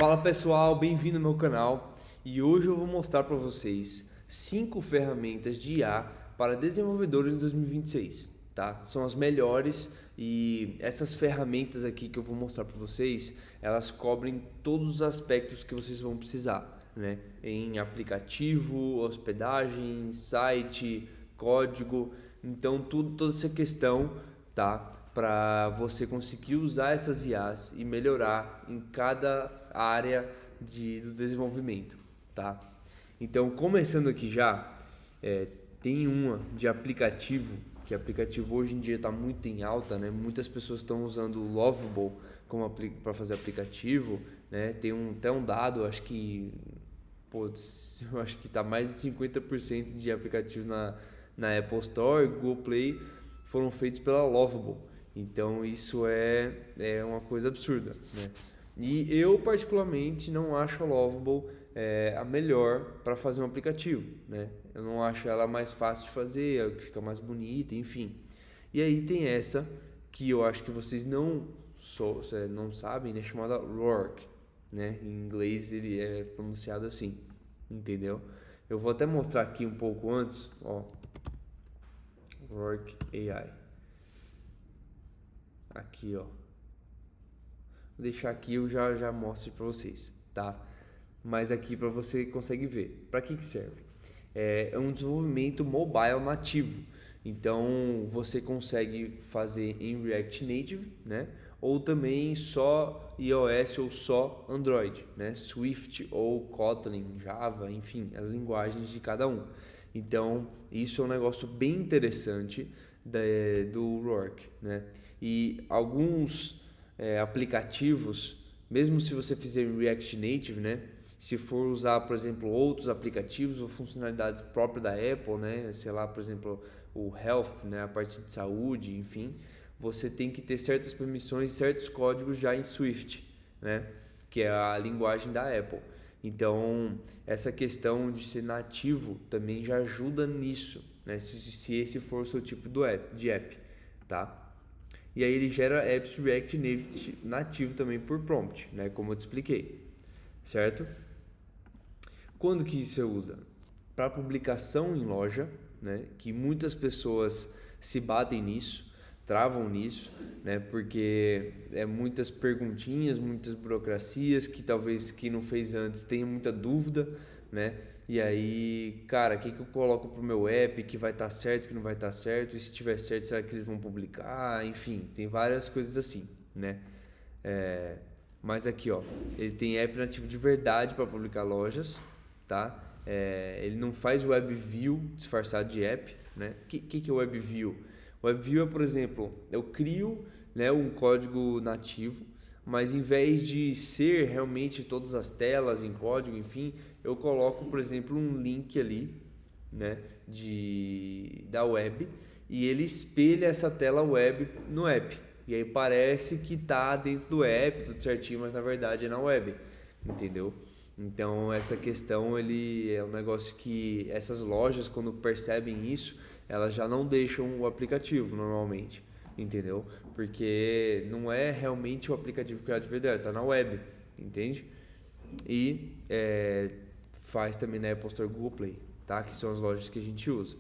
Fala pessoal, bem-vindo ao meu canal e hoje eu vou mostrar para vocês 5 ferramentas de IA para desenvolvedores em 2026, tá? São as melhores e essas ferramentas aqui que eu vou mostrar para vocês, elas cobrem todos os aspectos que vocês vão precisar, né? Em aplicativo, hospedagem, site, código, então toda essa questão, tá? Para você conseguir usar essas IAs e melhorar em cada área do desenvolvimento, tá? Então, começando aqui já, tem uma de aplicativo, que aplicativo hoje em dia está muito em alta, né? Muitas pessoas estão usando o Lovable para fazer aplicativo, né? Tem até um dado, acho que, eu acho que está mais de 50% de aplicativos na Apple Store e Google Play foram feitos pela Lovable. Então isso é uma coisa absurda, né? E eu particularmente não acho a Lovable a melhor para fazer um aplicativo, né? Eu não acho ela mais fácil de fazer, que fica mais bonita, enfim. E aí tem essa que eu acho que vocês não sabem, né? Chamada Roark, né? Em inglês ele é pronunciado assim, entendeu? Eu vou até mostrar aqui um pouco antes, ó, Roark AI. Aqui, ó. Vou deixar aqui, eu já mostro para vocês, tá? Mas aqui para você consegue ver. Para que serve? É um desenvolvimento mobile nativo. Então você consegue fazer em React Native, né? Ou também só iOS ou só Android, né? Swift ou Kotlin, Java, enfim, as linguagens de cada um. Então isso é um negócio bem interessante do Roark, né? E alguns aplicativos, mesmo se você fizer em React Native, né? Se for usar, por exemplo, outros aplicativos ou funcionalidades próprias da Apple, né? Sei lá, por exemplo, o Health, né? A parte de saúde, enfim, você tem que ter certas permissões, certos códigos já em Swift, né? Que é a linguagem da Apple. Então, essa questão de ser nativo também já ajuda nisso, né? Se esse for o seu tipo de app, tá? E aí ele gera apps React nativo também por prompt, né? Como eu te expliquei, certo? Quando que você usa? Para publicação em loja, né? Que muitas pessoas se batem nisso, travam nisso, né? Porque muitas perguntinhas, muitas burocracias que talvez quem não fez antes tenha muita dúvida, né? E aí, cara, o que eu coloco pro meu app que vai estar certo, que não vai estar certo? E se tiver certo, será que eles vão publicar? Enfim, tem várias coisas assim, né? Mas aqui, ó, ele tem app nativo de verdade para publicar lojas, tá? Ele não faz web view disfarçado de app, né? O que é web view? Web view é, por exemplo, eu crio, né, um código nativo, mas em vez de ser realmente todas as telas em código, enfim, eu coloco, por exemplo, um link ali, né, da web, e ele espelha essa tela web no app. E aí parece que tá dentro do app, tudo certinho, mas na verdade é na web, entendeu? Então essa questão ele é um negócio que essas lojas, quando percebem isso, elas já não deixam o aplicativo normalmente, entendeu? Porque não é realmente o aplicativo criado de verdade, tá na web, entende? E faz também na Apple Store, Google Play, tá? Que são as lojas que a gente usa.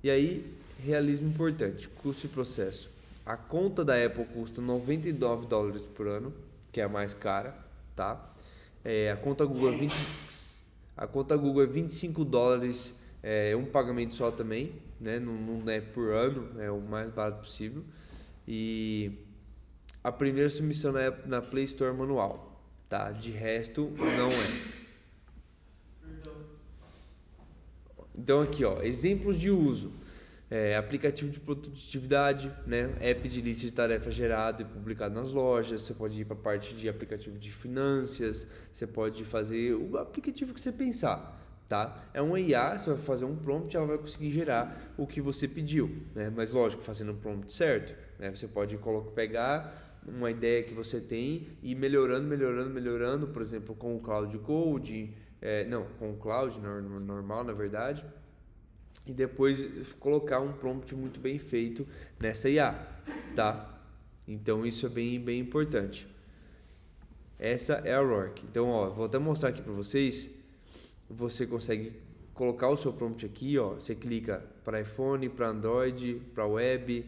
E aí, realismo importante, custo e processo. A conta da Apple custa $99 por ano, que é a mais cara, tá? A conta Google é $25, um pagamento só também, né? Não é por ano, é o mais barato possível. E a primeira submissão é na Play Store manual, tá? De resto, não é. Então aqui, ó, exemplos de uso. Aplicativo de produtividade, né? App de lista de tarefas gerado e publicado nas lojas. Você pode ir para a parte de aplicativo de finanças. Você pode fazer o aplicativo que você pensar, tá? É uma IA, você vai fazer um prompt, ela vai conseguir gerar o que você pediu, né? Mas lógico, fazendo o prompt certo, né? Você pode pegar uma ideia que você tem e ir melhorando, por exemplo, com o Cloud Code, com o Cloud normal, na verdade, e depois colocar um prompt muito bem feito nessa IA, tá? Então isso é bem importante. Essa é a Roark. Então, ó, vou até mostrar aqui para vocês. Você consegue colocar o seu prompt aqui, ó. Você clica para iPhone, para Android, para web,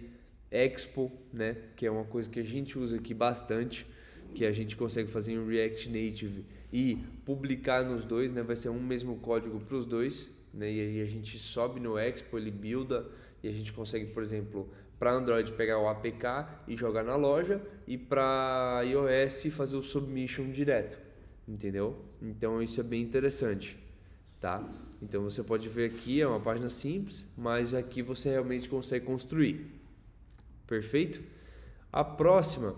Expo, né? Que é uma coisa que a gente usa aqui bastante, que a gente consegue fazer em React Native e publicar nos dois, né? Vai ser um mesmo código para os dois, né? E aí a gente sobe no Expo, ele builda e a gente consegue, por exemplo, para Android pegar o APK e jogar na loja e para iOS fazer o submission direto, entendeu? Então isso é bem interessante, tá? Então você pode ver aqui, é uma página simples, mas aqui você realmente consegue construir. Perfeito? A próxima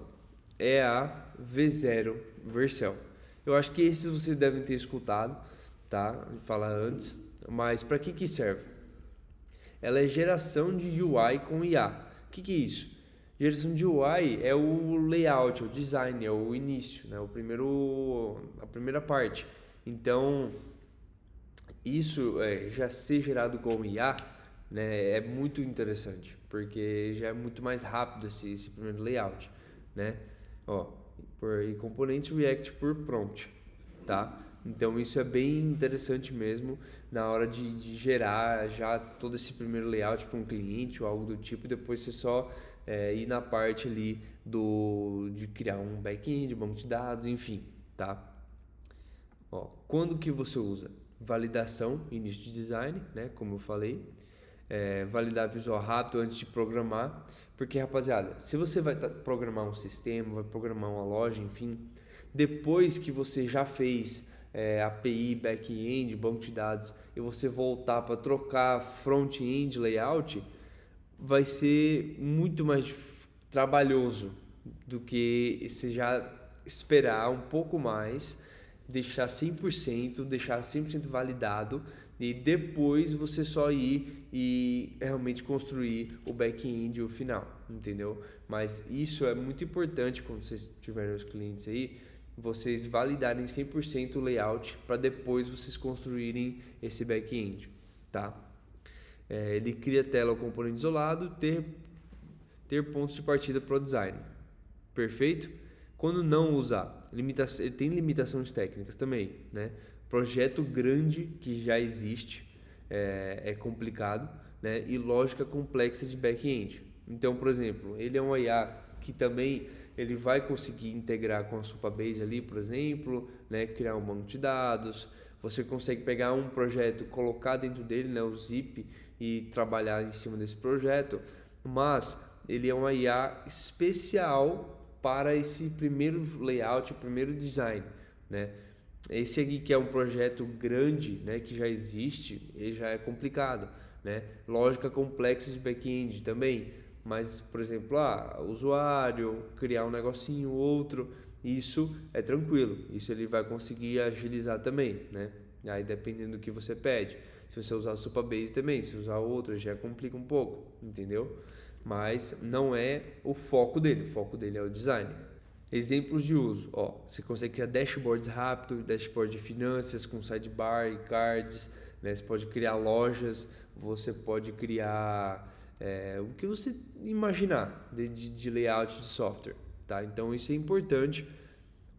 é a V0 Vercel. Eu acho que esses vocês devem ter escutado, tá? Falar antes, mas para que serve? Ela é geração de UI com IA. O que é isso? Geração de UI é o layout, o design, é o início, né? A primeira parte. Então, isso já ser gerado com IA, né, é muito interessante, porque já é muito mais rápido esse primeiro layout, né? Ó, por componentes React por prompt, tá? Então isso é bem interessante mesmo na hora de gerar já todo esse primeiro layout para um cliente ou algo do tipo, e depois você só ir na parte ali de criar um back-end, banco de dados, enfim, tá? Ó, quando que você usa? Validação, início de design, né? Como eu falei. Validar visual rápido antes de programar. Porque, rapaziada, se você vai programar um sistema, vai programar uma loja, enfim, depois que você já fez API, back-end, banco de dados, e você voltar para trocar front-end, layout, vai ser muito mais trabalhoso do que você já esperar um pouco mais, deixar 100% validado e depois você só ir e realmente construir o back-end e o final, entendeu? Mas isso é muito importante quando vocês tiverem os clientes aí, vocês validarem 100% o layout para depois vocês construírem esse back-end, tá? Ele cria tela ou componente isolado, ter pontos de partida para o design. Perfeito? Quando não usar, ele tem limitações técnicas também, né? Projeto grande que já existe é complicado, né? E lógica complexa de back-end. Então, por exemplo, ele é um IA que também ele vai conseguir integrar com a Supabase ali, por exemplo, né? Criar um banco de dados. Você consegue pegar um projeto, colocar dentro dele, né, o zip, e trabalhar em cima desse projeto, mas ele é uma IA especial para esse primeiro layout, o primeiro design, né? Esse aqui que é um projeto grande, né, que já existe, ele já é complicado, né? Lógica complexa de back-end também, mas, por exemplo, usuário, criar um negocinho, outro, isso é tranquilo, isso ele vai conseguir agilizar também, né? Aí dependendo do que você pede. Se você usar o Supabase também, se usar outro já complica um pouco, entendeu? Mas não é o foco dele é o design. Exemplos de uso, ó, você consegue criar dashboards rápido, dashboard de finanças com sidebar e cards, né? Você pode criar lojas, você pode criar o que você imaginar de layout de software, tá? Então isso é importante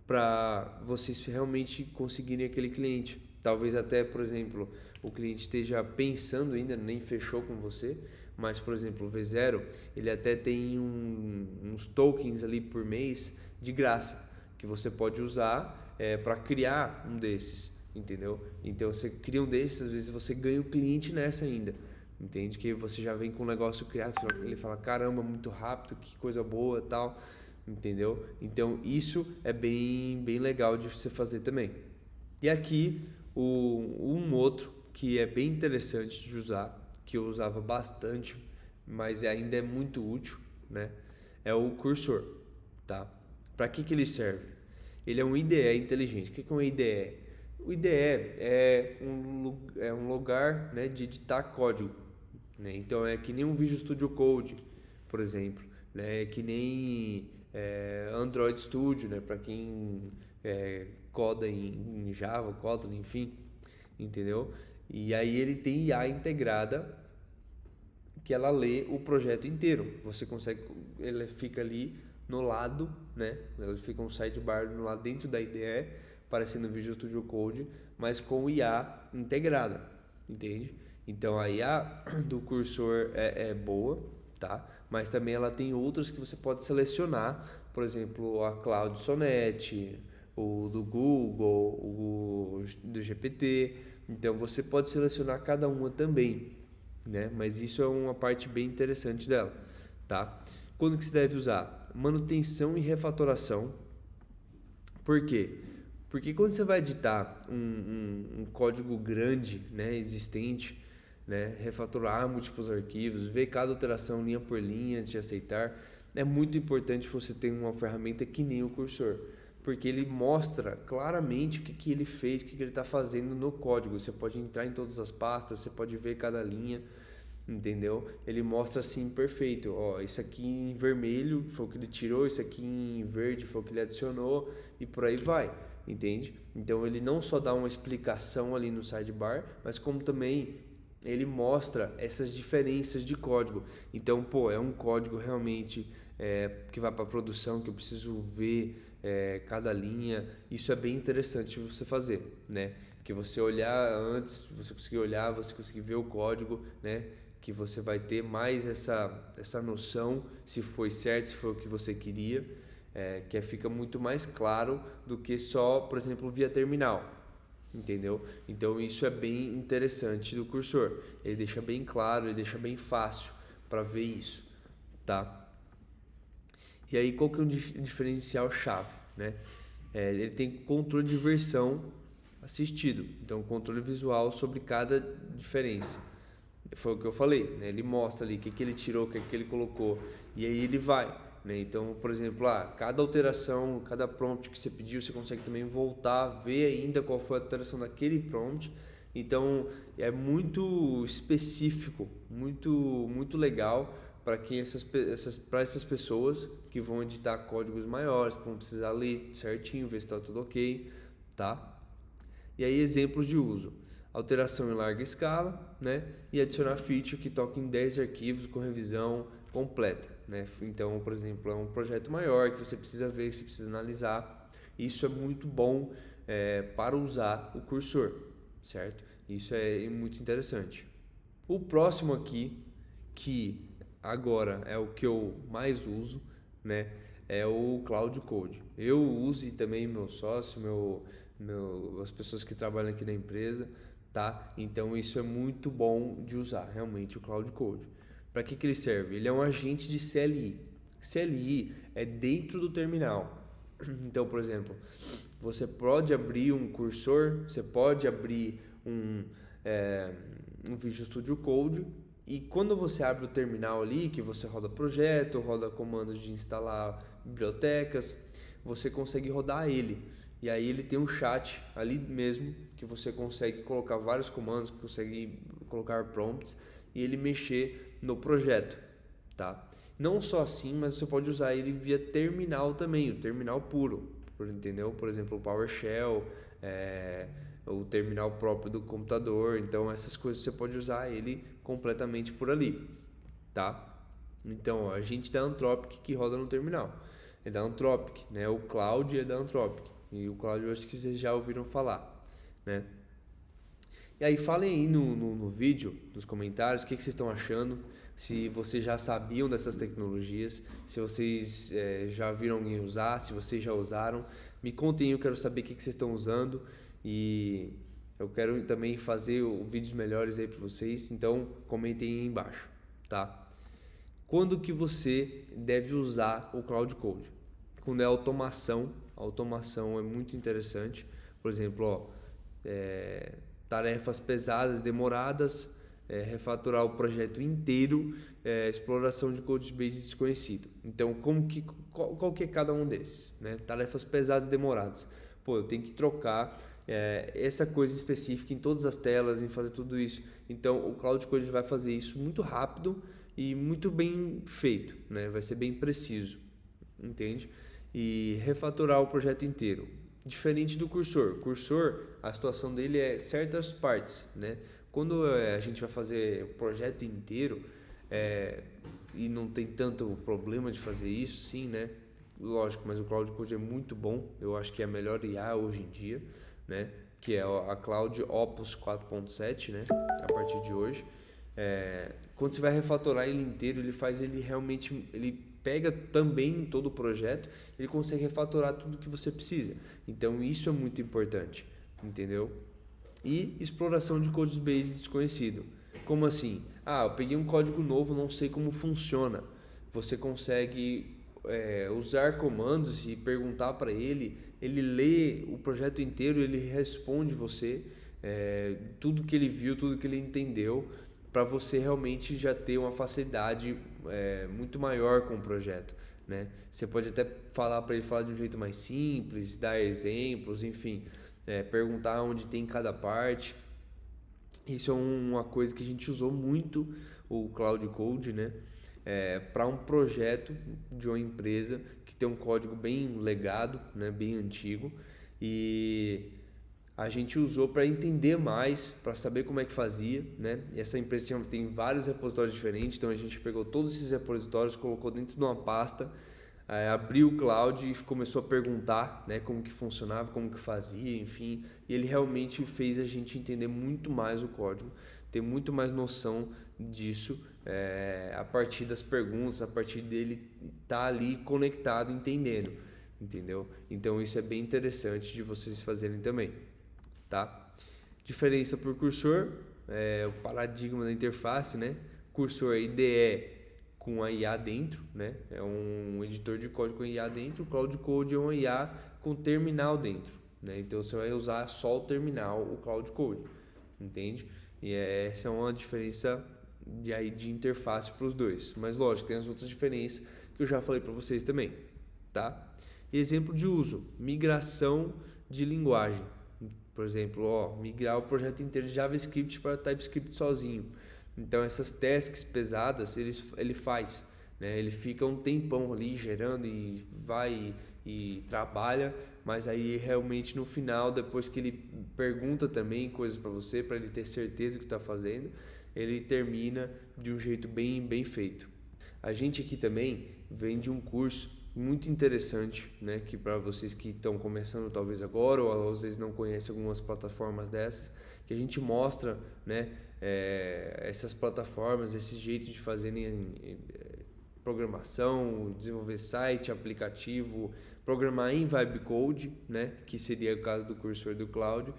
para vocês realmente conseguirem aquele cliente. Talvez até, por exemplo, o cliente esteja pensando ainda, nem fechou com você, mas, por exemplo, o V0, ele até tem uns tokens ali por mês de graça, que você pode usar para criar um desses, entendeu? Então, você cria um desses, às vezes você ganha o cliente nessa ainda, entende? Que você já vem com o negócio criado, ele fala, caramba, muito rápido, que coisa boa e tal, entendeu? Então, isso é bem legal de você fazer também. E aqui, um outro que é bem interessante de usar, que eu usava bastante, mas ainda é muito útil, né? É o cursor, tá? Para que ele serve? Ele é um IDE inteligente. O que é um IDE? O IDE é um lugar, né, de editar código, né? Então é que nem um Visual Studio Code, por exemplo, né? É que nem Android Studio, né? Para quem coda em Java, Kotlin, enfim, entendeu? E aí ele tem IA integrada que ela lê o projeto inteiro. Você consegue, ele fica ali no lado, né? Ele fica um sidebar no lado dentro da IDE, parecendo o Visual Studio Code, mas com IA integrada, entende? Então a IA do cursor é boa, tá? Mas também ela tem outras que você pode selecionar, por exemplo, a Cloud Sonnet, o do Google, o do GPT. Então você pode selecionar cada uma também, né? Mas isso é uma parte bem interessante dela, tá? Quando que se deve usar? Manutenção e refatoração. Por quê? Porque quando você vai editar um código grande, né, existente, né, refatorar múltiplos arquivos, ver cada alteração linha por linha antes de aceitar, é muito importante você ter uma ferramenta que nem o cursor, porque ele mostra claramente o que ele fez, o que ele está fazendo no código. Você pode entrar em todas as pastas, você pode ver cada linha, entendeu? Ele mostra assim perfeito, ó, isso aqui em vermelho foi o que ele tirou, isso aqui em verde foi o que ele adicionou e por aí vai, entende? Então ele não só dá uma explicação ali no sidebar, mas como também ele mostra essas diferenças de código. Então, é um código realmente que vai para produção, que eu preciso ver cada linha. Isso é bem interessante você fazer, né? Que você olhar antes, você conseguir olhar, você conseguir ver o código, né? Que você vai ter mais essa noção se foi certo, se foi o que você queria, que fica muito mais claro do que só, por exemplo, via terminal. Entendeu? Então isso é bem interessante do cursor. Ele deixa bem claro, ele deixa bem fácil para ver isso, tá? E aí qual que é o diferencial chave, né? Ele tem controle de versão assistido, então controle visual sobre cada diferença. Foi o que eu falei, né? Ele mostra ali o que ele tirou, o que ele colocou, e aí ele vai, né? Então, por exemplo, cada alteração, cada prompt que você pediu, você consegue também voltar, ver ainda qual foi a alteração daquele prompt. Então, é muito específico, muito legal para essas pessoas que vão editar códigos maiores, que vão precisar ler certinho, ver se está tudo ok, tá? E aí, exemplos de uso. Alteração em larga escala, né? E adicionar feature que toque em 10 arquivos com revisão completa, né? Então, por exemplo, é um projeto maior que você precisa ver, que você precisa analisar. Isso é muito bom para usar o cursor, certo? Isso é muito interessante. O próximo aqui, que agora é o que eu mais uso, né? É o Cloud Code. Eu uso e também meu sócio, as pessoas que trabalham aqui na empresa, tá? Então isso é muito bom de usar, realmente, o Cloud Code. Para que ele serve? Ele é um agente de CLI. CLI é dentro do terminal. Então, por exemplo, você pode abrir um cursor, você pode abrir um Visual Studio Code, e quando você abre o terminal ali, que você roda projeto, roda comandos de instalar bibliotecas, você consegue rodar ele. E aí ele tem um chat ali mesmo, que você consegue colocar vários comandos, consegue colocar prompts e ele mexer no projeto, tá? Não só assim, mas você pode usar ele via terminal também, o terminal puro, entendeu? Por exemplo, o PowerShell, o terminal próprio do computador. Então essas coisas você pode usar ele completamente por ali, tá? Então, a gente da Anthropic que roda no terminal. É da Anthropic, né? O Cloud é da Anthropic. E o Cloud eu acho que vocês já ouviram falar, né? E aí falem aí no vídeo, nos comentários, o que vocês estão achando, se vocês já sabiam dessas tecnologias, se vocês já viram alguém usar, se vocês já usaram. Me contem aí, eu quero saber o que vocês estão usando e eu quero também fazer vídeos melhores aí para vocês, então comentem aí embaixo, tá? Quando que você deve usar o Cloud Code? Quando é automação, a automação é muito interessante. Por exemplo, tarefas pesadas, demoradas, refatorar o projeto inteiro, exploração de codebase desconhecido. Então, qual que é cada um desses, né? Tarefas pesadas e demoradas. Eu tenho que trocar essa coisa específica em todas as telas, em fazer tudo isso. Então, o Cloud Code vai fazer isso muito rápido e muito bem feito, né? Vai ser bem preciso, entende? E refatorar o projeto inteiro. Diferente do cursor. Cursor, a situação dele é certas partes, né? Quando a gente vai fazer o projeto inteiro e não tem tanto problema de fazer isso, sim, né? lógico, mas o Cloud Code é muito bom, eu acho que é a melhor IA hoje em dia, né? Que é a Cloud Opus 4.7, né? A partir de hoje. Quando você vai refatorar ele inteiro, ele realmente, ele pega também todo o projeto, ele consegue refatorar tudo que você precisa. Então isso é muito importante, entendeu? E exploração de code base desconhecido. Como assim? Eu peguei um código novo, não sei como funciona. Você consegue usar comandos e perguntar para ele lê o projeto inteiro, ele responde você tudo que ele viu, tudo que ele entendeu, para você realmente já ter uma facilidade muito maior com o projeto, né? Você pode até falar para ele falar de um jeito mais simples, dar exemplos, enfim, perguntar onde tem cada parte. Isso é uma coisa que a gente usou muito, o Cloud Code, né? Para um projeto de uma empresa que tem um código bem legado, né? Bem antigo, e a gente usou para entender mais, para saber como é que fazia, né? E essa empresa tem vários repositórios diferentes, então a gente pegou todos esses repositórios, colocou dentro de uma pasta, abriu o cloud e começou a perguntar, né, como que funcionava, como que fazia, enfim, e ele realmente fez a gente entender muito mais o código, ter muito mais noção disso, a partir das perguntas, a partir dele estar ali conectado, entendendo, entendeu? Então isso é bem interessante de vocês fazerem também, tá? Diferença por cursor, o paradigma da interface, né? Cursor IDE com a IA dentro, né? É um editor de código com IA dentro. O Cloud Code é uma IA com terminal dentro, né? Então você vai usar só o terminal, o Cloud Code, entende? E essa é uma diferença de interface para os dois. Mas lógico, tem as outras diferenças que eu já falei para vocês também, tá? Exemplo de uso: migração de linguagem. Por exemplo, migrar o projeto inteiro de JavaScript para TypeScript sozinho. Então essas tasks pesadas ele faz, né? Ele fica um tempão ali gerando e vai e trabalha, mas aí realmente no final, depois que ele pergunta também coisas para você, para ele ter certeza que está fazendo, ele termina de um jeito bem feito. A gente aqui também vende um curso muito interessante, né? Que para vocês que estão começando talvez agora, ou às vezes não conhecem algumas plataformas dessas, que a gente mostra, né? Essas plataformas, esse jeito de fazerem programação, desenvolver site, aplicativo, programar em Vibe Code, né? Que seria o caso do cursor do Cloud.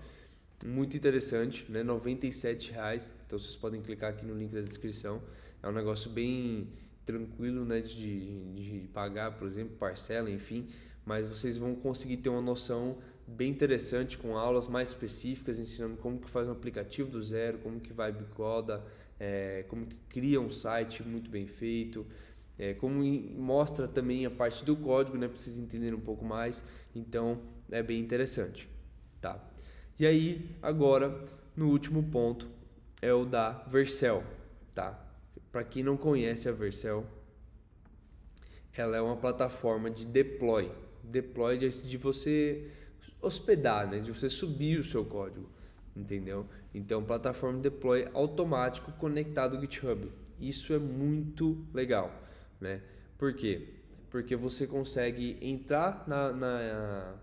Muito interessante, né? R$ 97,00. Então vocês podem clicar aqui no link da descrição. É um negócio bem tranquilo, né? De pagar, por exemplo, parcela, enfim. Mas vocês vão conseguir ter uma noção bem interessante, com aulas mais específicas, ensinando como que faz um aplicativo do zero, como que vai bicoda, como que cria um site muito bem feito, como mostra também a parte do código, né, para vocês entenderem um pouco mais. Então é bem interessante, tá? E aí agora no último ponto é o da Vercel, tá? Para quem não conhece a Vercel, ela é uma plataforma de deploy de você hospedar, né? De você subir o seu código, entendeu? Então, plataforma de deploy automático conectado ao GitHub. Isso é muito legal, né? Por quê? Porque você consegue entrar na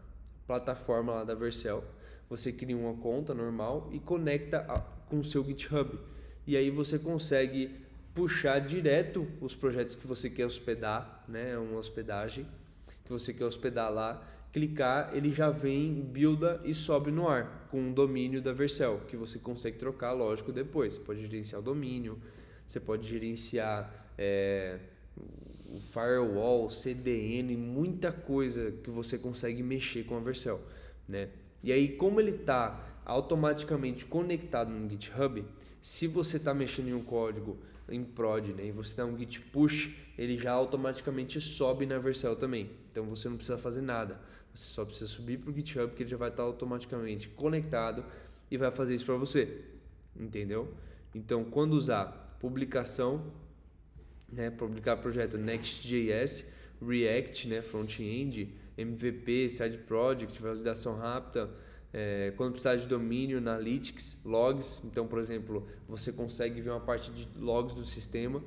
plataforma lá da Vercel, você cria uma conta normal e conecta com o seu GitHub. E aí você consegue puxar direto os projetos que você quer hospedar, né? Uma hospedagem que você quer hospedar lá, clicar, ele já vem, builda e sobe no ar com o domínio da Vercel, que você consegue trocar, lógico, depois. Você pode gerenciar o domínio, você pode gerenciar o firewall, CDN, muita coisa que você consegue mexer com a Vercel, né? E aí, como ele está automaticamente conectado no GitHub, se você está mexendo em um código em prod, né, e você dá um git push, ele já automaticamente sobe na Vercel também. Então você não precisa fazer nada, você só precisa subir para o GitHub, que ele já vai estar automaticamente conectado e vai fazer isso para você, entendeu? Então, quando usar publicação, né, publicar projeto Next.js, React, né, front-end, MVP, side project, validação rápida, quando precisar de domínio, analytics, logs. Então, por exemplo, você consegue ver uma parte de logs do sistema.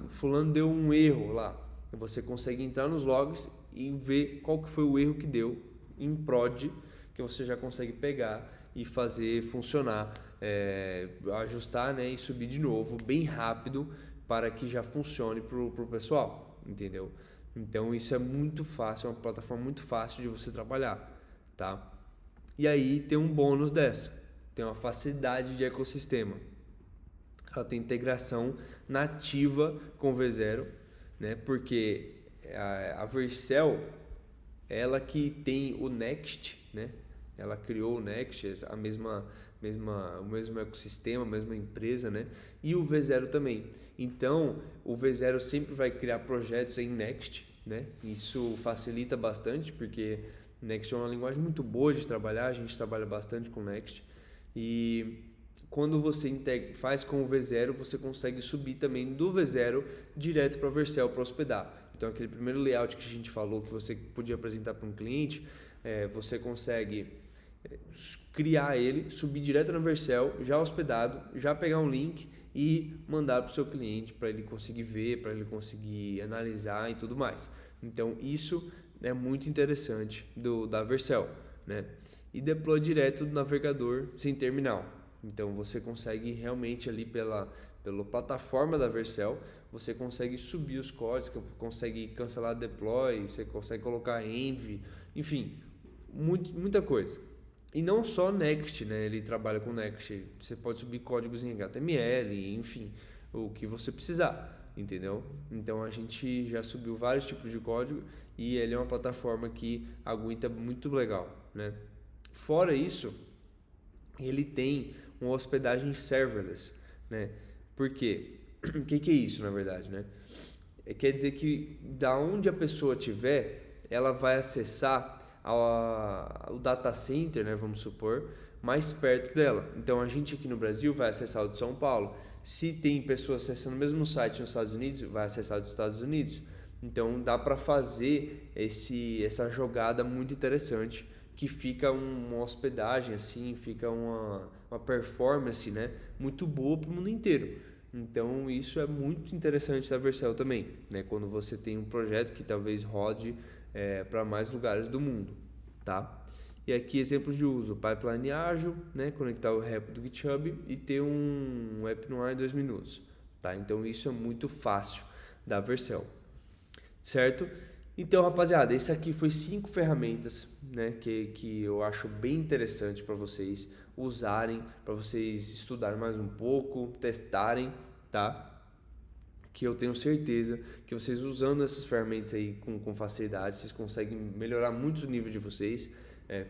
Fulano deu um erro lá, você consegue entrar nos logs e ver qual que foi o erro que deu em prod, que você já consegue pegar e fazer funcionar, ajustar, né, e subir de novo bem rápido para que já funcione para o pessoal, entendeu? Então isso é muito fácil, é uma plataforma muito fácil de você trabalhar, tá? E aí tem um bônus dessa, tem uma facilidade de ecossistema. Ela tem integração nativa com o V0, né? Porque a Vercel, ela que tem o Next, né? Ela criou o Next, o mesmo ecossistema, a mesma empresa, né? E o V0 também. Então, o V0 sempre vai criar projetos em Next, né? Isso facilita bastante, porque Next é uma linguagem muito boa de trabalhar, a gente trabalha bastante com Next. E quando você faz com o V0, você consegue subir também do V0 direto para a Vercel para hospedar. Então, aquele primeiro layout que a gente falou que você podia apresentar para um cliente, você consegue criar ele, subir direto na Vercel, já hospedado, já pegar um link e mandar para o seu cliente para ele conseguir ver, para ele conseguir analisar e tudo mais. Então, isso é muito interessante da Vercel, né? E deploy direto do navegador sem terminal. Então, você consegue realmente ali pela plataforma da Vercel, você consegue subir os códigos, consegue cancelar deploy, você consegue colocar env, enfim, muita coisa. E não só Next, né? Ele trabalha com Next. Você pode subir códigos em HTML, enfim, o que você precisar, entendeu? Então a gente já subiu vários tipos de código e ele é uma plataforma que aguenta muito legal, né? Fora isso, ele tem uma hospedagem serverless, né? Por quê? O que é isso, na verdade, né? Quer dizer que da onde a pessoa estiver, ela vai acessar o data center, né, vamos supor, mais perto dela. Então a gente aqui no Brasil vai acessar o de São Paulo. Se tem pessoas acessando o mesmo site nos Estados Unidos, vai acessar o dos Estados Unidos. Então dá para fazer essa jogada muito interessante, que fica uma hospedagem assim, fica uma performance, né, muito boa para o mundo inteiro. Então isso é muito interessante da Vercel também, né, quando você tem um projeto que talvez rode para mais lugares do mundo, tá? E aqui exemplos de uso: pipeline ágil, né, conectar o repo do GitHub e ter um app no ar em 2 minutos, tá? Então isso é muito fácil da Vercel, certo? Então, rapaziada, esse aqui foi 5 ferramentas, né, que eu acho bem interessante para vocês usarem, para vocês estudarem mais um pouco, testarem, tá? Que eu tenho certeza que vocês usando essas ferramentas aí com facilidade, vocês conseguem melhorar muito o nível de vocês,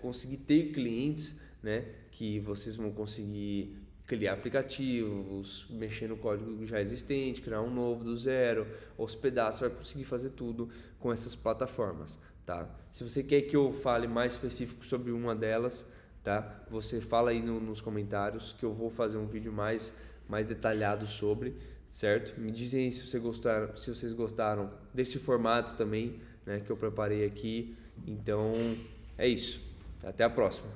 conseguir ter clientes, né, que vocês vão conseguir criar aplicativos, mexer no código já existente, criar um novo do zero, hospedar, você vai conseguir fazer tudo com essas plataformas, tá? Se você quer que eu fale mais específico sobre uma delas, tá? Você fala aí nos comentários que eu vou fazer um vídeo mais detalhado sobre, certo? Me dizem aí se vocês gostaram desse formato também, né, que eu preparei aqui. Então, é isso. Até a próxima.